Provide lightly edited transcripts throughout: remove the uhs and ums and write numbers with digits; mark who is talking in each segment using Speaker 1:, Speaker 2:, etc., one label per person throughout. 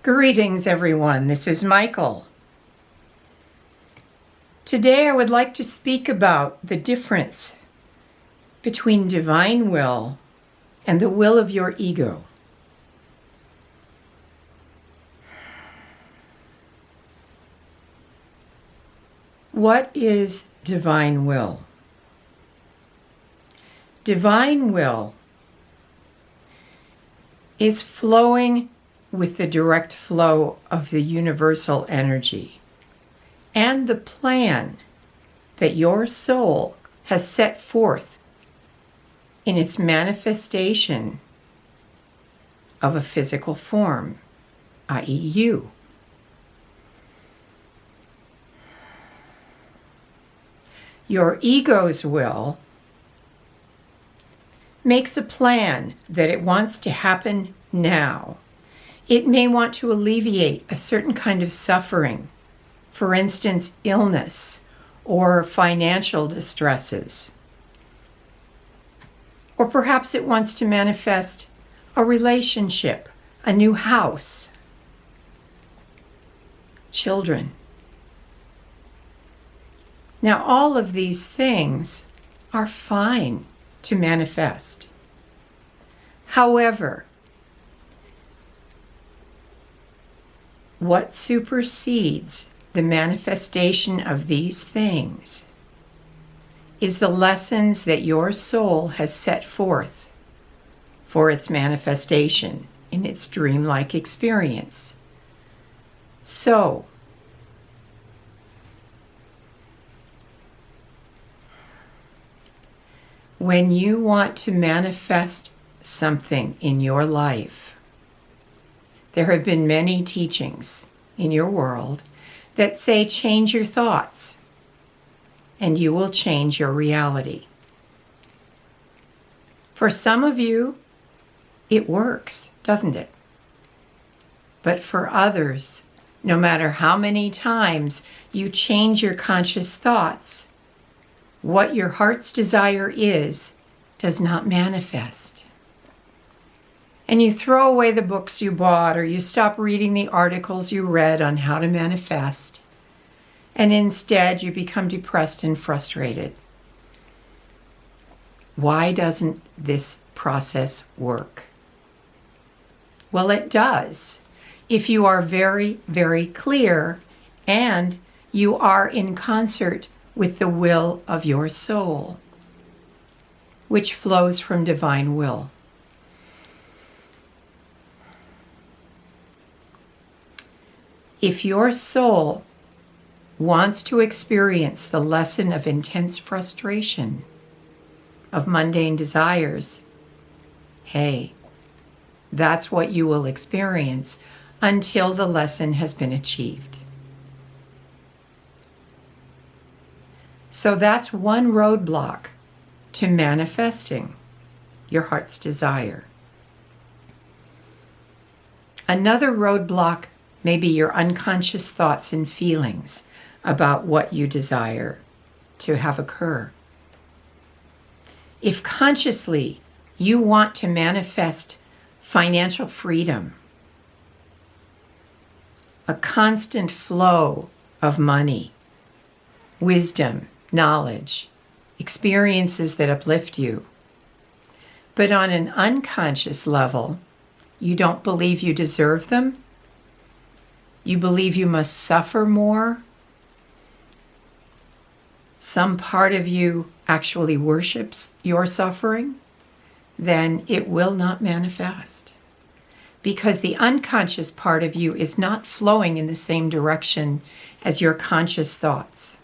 Speaker 1: Greetings, everyone. This is Michael. Today I would like to speak about the difference between divine will and the will of your ego. What is divine will? Divine will is flowing with the direct flow of the universal energy and the plan that your soul has set forth in its manifestation of a physical form, i.e. you. Your ego's will makes a plan that it wants to happen now. It may want to alleviate a certain kind of suffering, for instance, illness or financial distresses. Or perhaps it wants to manifest a relationship, a new house, children. Now, all of these things are fine to manifest. However, what supersedes the manifestation of these things is the lessons that your soul has set forth for its manifestation in its dreamlike experience. So, when you want to manifest something in your life, there have been many teachings in your world that say change your thoughts and you will change your reality. For some of you, it works, doesn't it? But for others, no matter how many times you change your conscious thoughts, what your heart's desire is does not manifest. And you throw away the books you bought, or you stop reading the articles you read on how to manifest, and instead you become depressed and frustrated. Why doesn't this process work? Well, it does if you are very, very clear and you are in concert with the will of your soul, which flows from divine will. If your soul wants to experience the lesson of intense frustration, of mundane desires, hey, that's what you will experience until the lesson has been achieved. So that's one roadblock to manifesting your heart's desire. Another roadblock may be your unconscious thoughts and feelings about what you desire to have occur. If consciously you want to manifest financial freedom, a constant flow of money, wisdom, knowledge, experiences that uplift you, but on an unconscious level, you don't believe you deserve them, you believe you must suffer more, some part of you actually worships your suffering, then it will not manifest. Because the unconscious part of you is not flowing in the same direction as your conscious thoughts.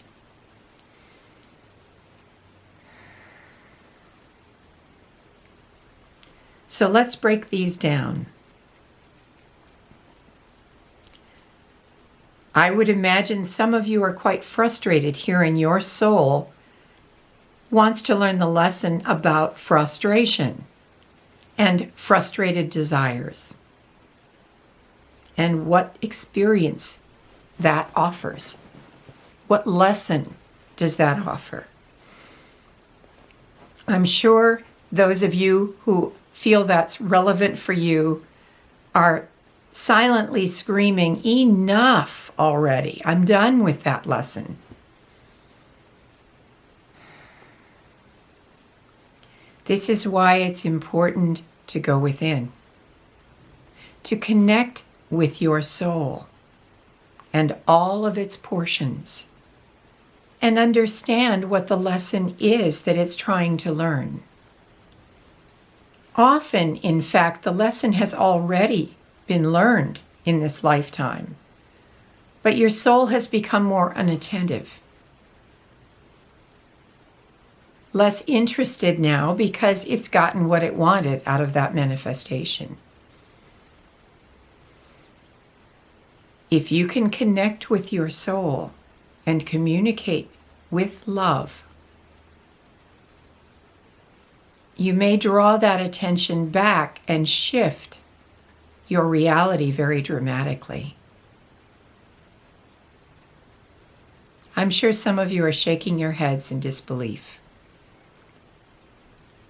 Speaker 1: So let's break these down. I would imagine some of you are quite frustrated hearing your soul wants to learn the lesson about frustration and frustrated desires and what experience that offers. What lesson does that offer? I'm sure those of you who feel that's relevant for you are silently screaming, "Enough already. I'm done with that lesson." This is why it's important to go within, to connect with your soul and all of its portions, and understand what the lesson is that it's trying to learn. Often, in fact, the lesson has already been learned in this lifetime, but your soul has become more unattentive, less interested now because it's gotten what it wanted out of that manifestation. If you can connect with your soul and communicate with love, you may draw that attention back and shift your reality very dramatically. I'm sure some of you are shaking your heads in disbelief,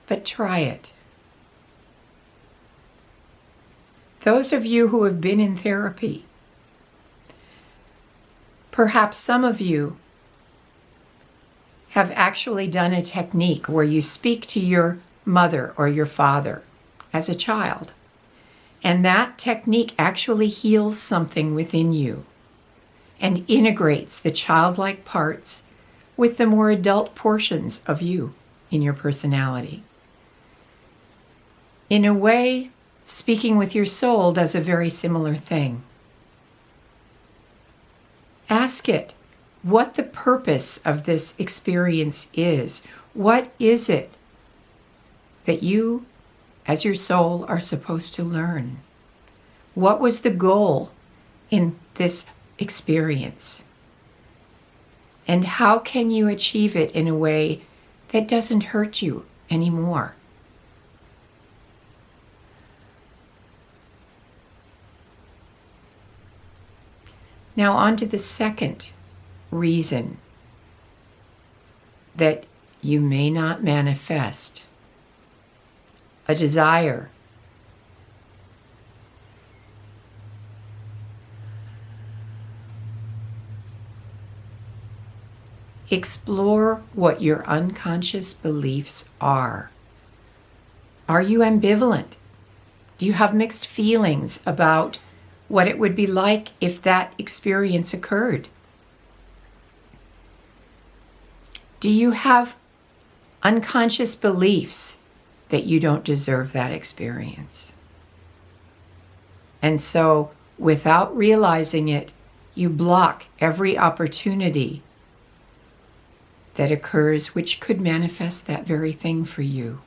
Speaker 1: but try it. Those of you who have been in therapy, perhaps some of you have actually done a technique where you speak to your mother or your father as a child, and that technique actually heals something within you and integrates the childlike parts with the more adult portions of you in your personality. In a way, speaking with your soul does a very similar thing. Ask it what the purpose of this experience is. What is it that you, as your soul, are supposed to learn? What was the goal in this experience? And how can you achieve it in a way that doesn't hurt you anymore? Now on to the second reason that you may not manifest a desire. Explore what your unconscious beliefs are. Are you ambivalent? Do you have mixed feelings about what it would be like if that experience occurred? Do you have unconscious beliefs that you don't deserve that experience? And so, without realizing it, you block every opportunity that occurs which could manifest that very thing for you.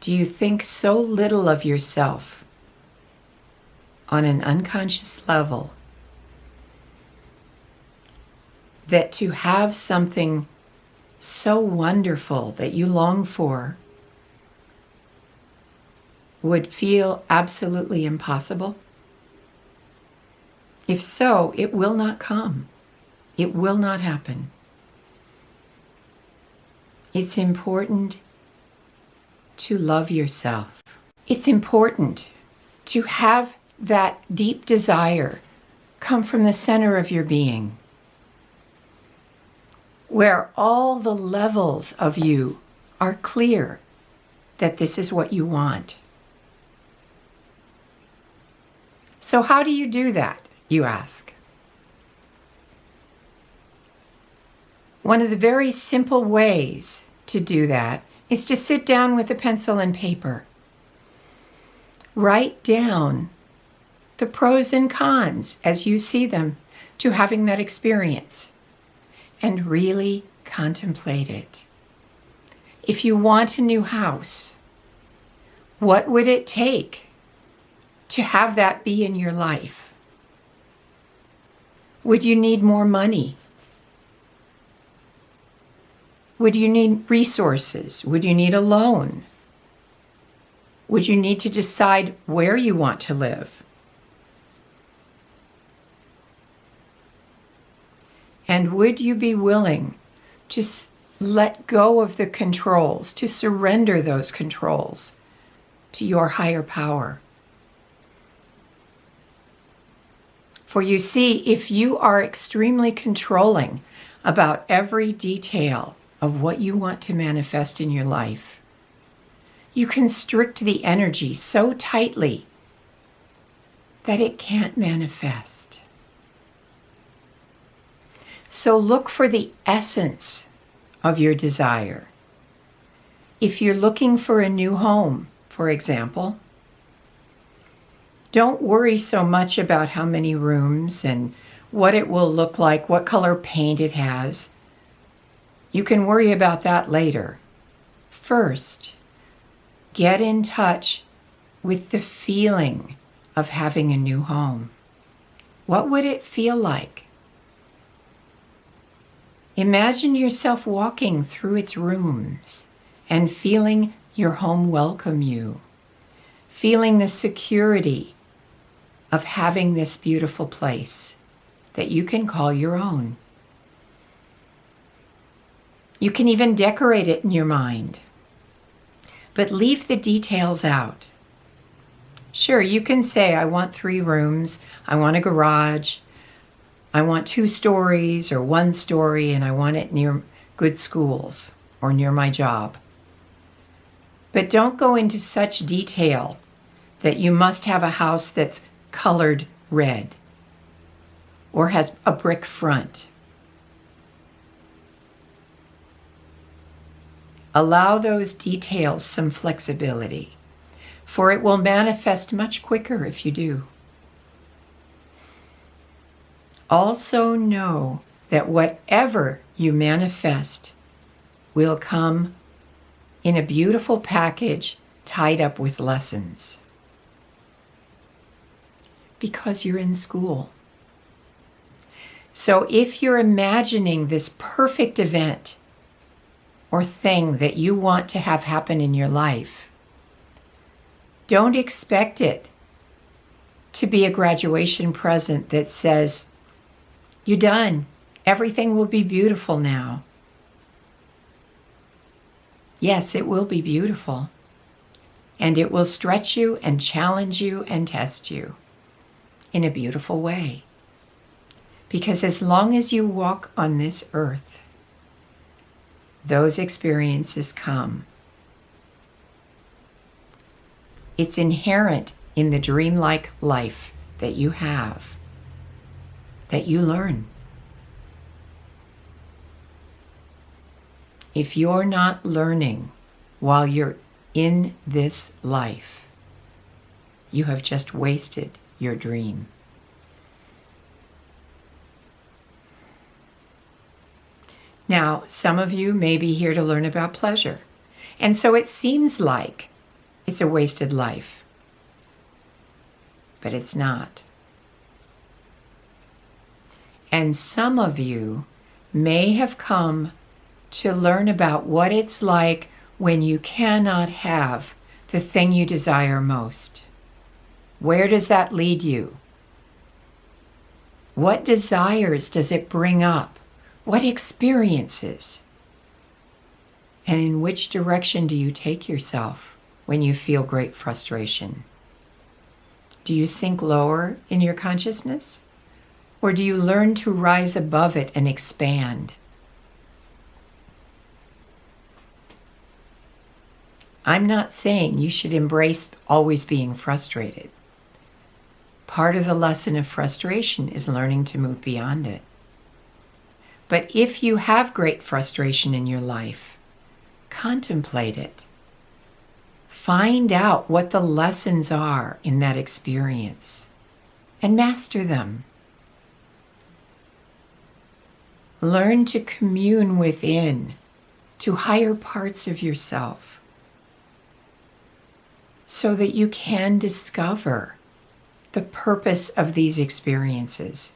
Speaker 1: Do you think so little of yourself on an unconscious level that to have something so wonderful that you long for would feel absolutely impossible? If so, it will not come. It will not happen. It's important to love yourself. It's important to have that deep desire come from the center of your being, where all the levels of you are clear that this is what you want. So how do you do that, you ask? One of the very simple ways to do that is to sit down with a pencil and paper. Write down the pros and cons as you see them to having that experience and really contemplate it. If you want a new house, what would it take to have that be in your life? Would you need more money? Would you need resources? Would you need a loan? Would you need to decide where you want to live? And would you be willing to let go of the controls, to surrender those controls to your higher power. For you see, if you are extremely controlling about every detail of what you want to manifest in your life, you constrict the energy so tightly that it can't manifest. So look for the essence of your desire. If you're looking for a new home, for example, don't worry so much about how many rooms and what it will look like, what color paint it has. You can worry about that later. First, get in touch with the feeling of having a new home. What would it feel like? Imagine yourself walking through its rooms and feeling your home welcome you, feeling the security of having this beautiful place that you can call your own. You can even decorate it in your mind, but leave the details out. Sure, you can say, I want 3 rooms, I want a garage, I want 2 stories or 1 story, and I want it near good schools or near my job. But don't go into such detail that you must have a house that's colored red or has a brick front. Allow those details some flexibility, for it will manifest much quicker if you do. Also know that whatever you manifest will come in a beautiful package tied up with lessons. Because you're in school. So if you're imagining this perfect event or thing that you want to have happen in your life, don't expect it to be a graduation present that says, you're done. Everything will be beautiful now. Yes, it will be beautiful. And it will stretch you and challenge you and test you in a beautiful way. Because as long as you walk on this earth, those experiences come. It's inherent in the dreamlike life that you have, that you learn. If you're not learning while you're in this life, you have just wasted your dream. Now, some of you may be here to learn about pleasure, and so it seems like it's a wasted life, but it's not. And some of you may have come to learn about what it's like when you cannot have the thing you desire most. Where does that lead you? What desires does it bring up? What experiences? And in which direction do you take yourself when you feel great frustration? Do you sink lower in your consciousness? Or do you learn to rise above it and expand? I'm not saying you should embrace always being frustrated. Part of the lesson of frustration is learning to move beyond it. But if you have great frustration in your life, contemplate it. Find out what the lessons are in that experience and master them. Learn to commune within, to higher parts of yourself, so that you can discover the purpose of these experiences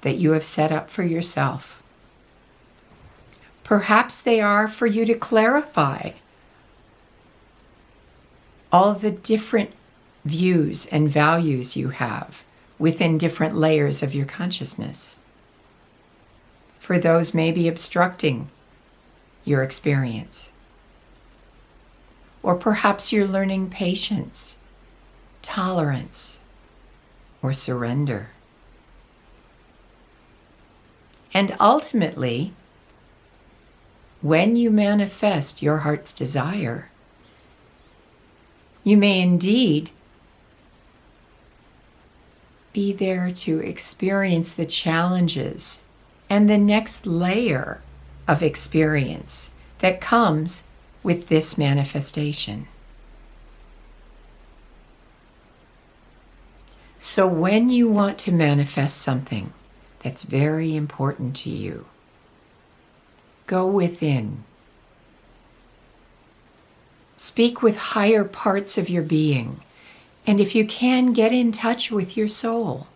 Speaker 1: that you have set up for yourself. Perhaps they are for you to clarify all the different views and values you have within different layers of your consciousness. For those may be obstructing your experience. Or perhaps you're learning patience, tolerance, or surrender. And ultimately, when you manifest your heart's desire, you may indeed be there to experience the challenges and the next layer of experience that comes with this manifestation. So when you want to manifest something that's very important to you, go within. Speak with higher parts of your being. And if you can, get in touch with your soul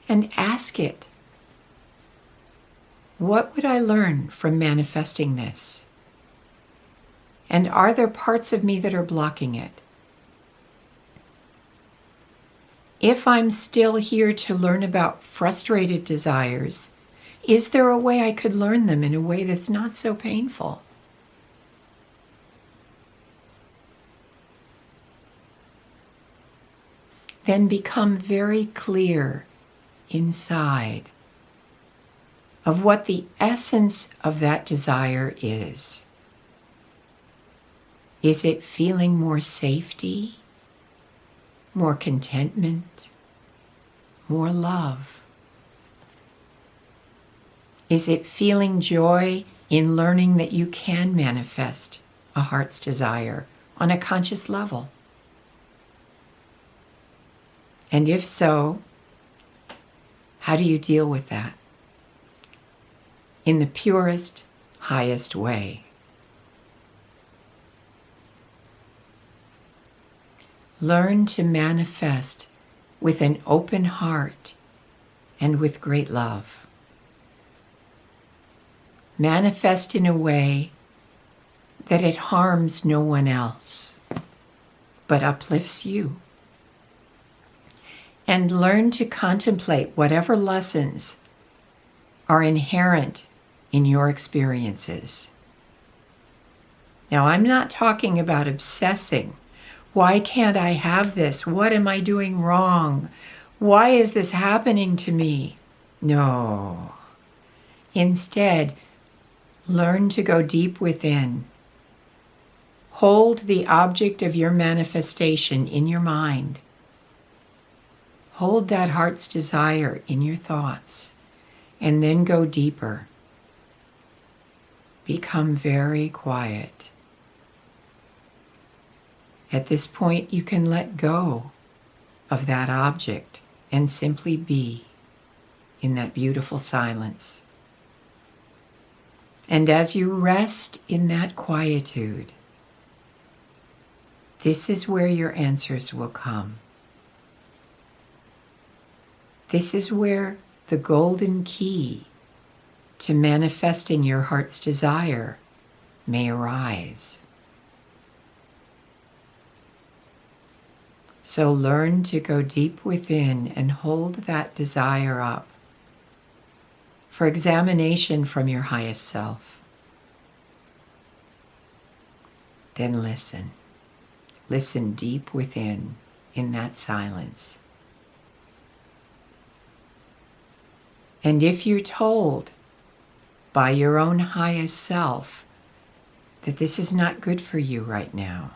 Speaker 1: and ask it, what would I learn from manifesting this? And are there parts of me that are blocking it? If I'm still here to learn about frustrated desires, is there a way I could learn them in a way that's not so painful? Then become very clear inside of what the essence of that desire is. Is it feeling more safety, more contentment, more love? Is it feeling joy in learning that you can manifest a heart's desire on a conscious level? And if so, how do you deal with that? In the purest, highest way. Learn to manifest with an open heart and with great love. Manifest in a way that it harms no one else, but uplifts you. And learn to contemplate whatever lessons are inherent in your experiences. Now, I'm not talking about obsessing. Why can't I have this? What am I doing wrong? Why is this happening to me? No. Instead, learn to go deep within. Hold the object of your manifestation in your mind. Hold that heart's desire in your thoughts, and then go deeper. Become very quiet. At this point, you can let go of that object and simply be in that beautiful silence. And as you rest in that quietude, this is where your answers will come. This is where the golden key to manifesting your heart's desire may arise. So learn to go deep within and hold that desire up for examination from your highest self. Then listen. Listen deep within in that silence. And if you're told by your own highest self that this is not good for you right now,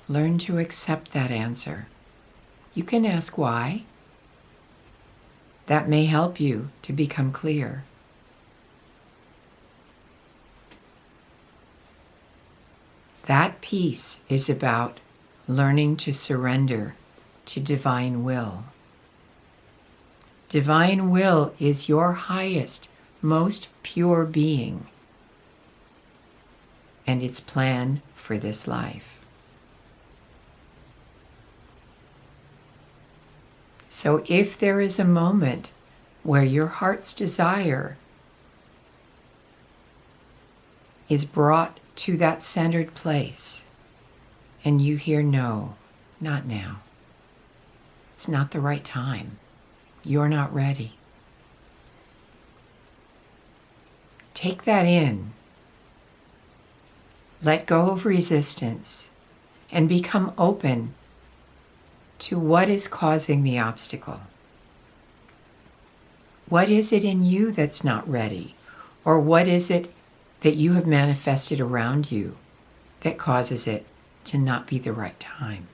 Speaker 1: learn to accept that answer. You can ask why. That may help you to become clear. That piece is about learning to surrender to divine will. Divine will is your highest, most pure being and its plan for this life. So if there is a moment where your heart's desire is brought to that centered place and you hear no, not now. It's not the right time. You're not ready. Take that in. Let go of resistance and become open to what is causing the obstacle. What is it in you that's not ready? Or what is it that you have manifested around you that causes it to not be the right time?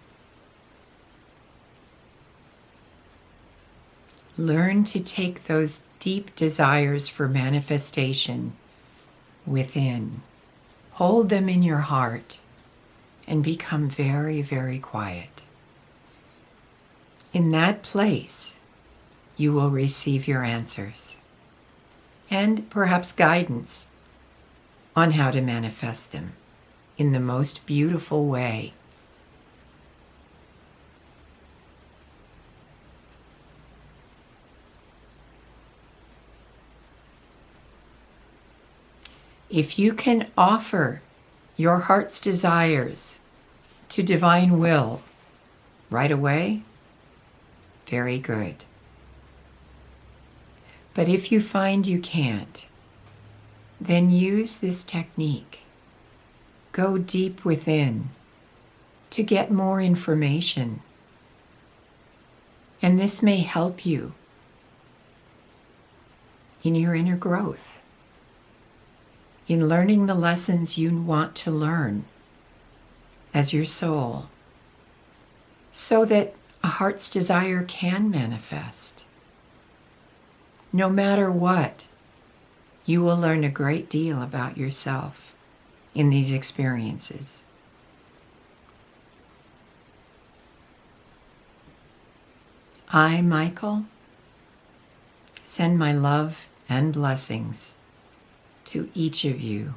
Speaker 1: Learn to take those deep desires for manifestation within. Hold them in your heart and become very, very quiet. In that place, you will receive your answers and perhaps guidance on how to manifest them in the most beautiful way. If you can offer your heart's desires to divine will right away, very good. But if you find you can't, then use this technique. Go deep within to get more information. And this may help you in your inner growth, in learning the lessons you want to learn as your soul, so that a heart's desire can manifest. No matter what, you will learn a great deal about yourself in these experiences. I, Michael, send my love and blessings to each of you.